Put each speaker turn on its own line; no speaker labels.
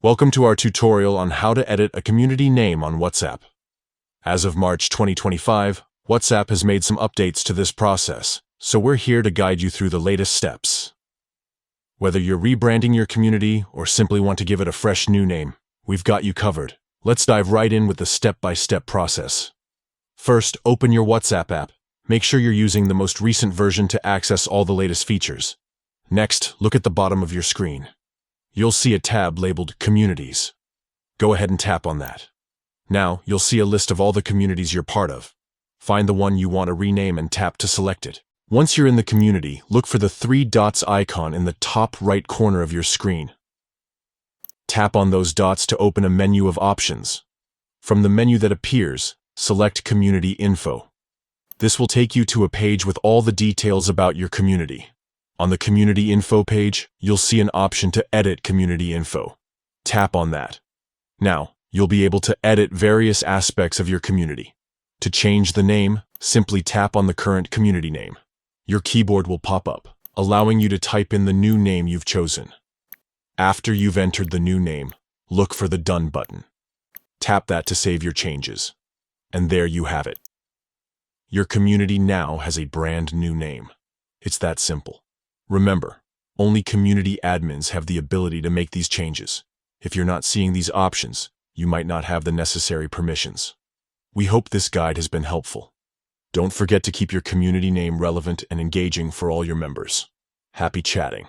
Welcome to our tutorial on how to edit a community name on WhatsApp. As of March 2025, WhatsApp has made some updates to this process, so we're here to guide you through the latest steps. Whether you're rebranding your community or simply want to give it a fresh new name, we've got you covered. Let's dive right in with the step-by-step process. First, open your WhatsApp app. Make sure you're using the most recent version to access all the latest features. Next, look at the bottom of your screen. You'll see a tab labeled Communities. Go ahead and tap on that. Now, you'll see a list of all the communities you're part of. Find the one you want to rename and tap to select it. Once you're in the community, look for the three dots icon in the top right corner of your screen. Tap on those dots to open a menu of options. From the menu that appears, select Community Info. This will take you to a page with all the details about your community. On the Community Info page, you'll see an option to edit Community Info. Tap on that. Now, you'll be able to edit various aspects of your community. To change the name, simply tap on the current community name. Your keyboard will pop up, allowing you to type in the new name you've chosen. After you've entered the new name, look for the Done button. Tap that to save your changes. And there you have it. Your community now has a brand new name. It's that simple. Remember, only community admins have the ability to make these changes. If you're not seeing these options, you might not have the necessary permissions. We hope this guide has been helpful. Don't forget to keep your community name relevant and engaging for all your members. Happy chatting.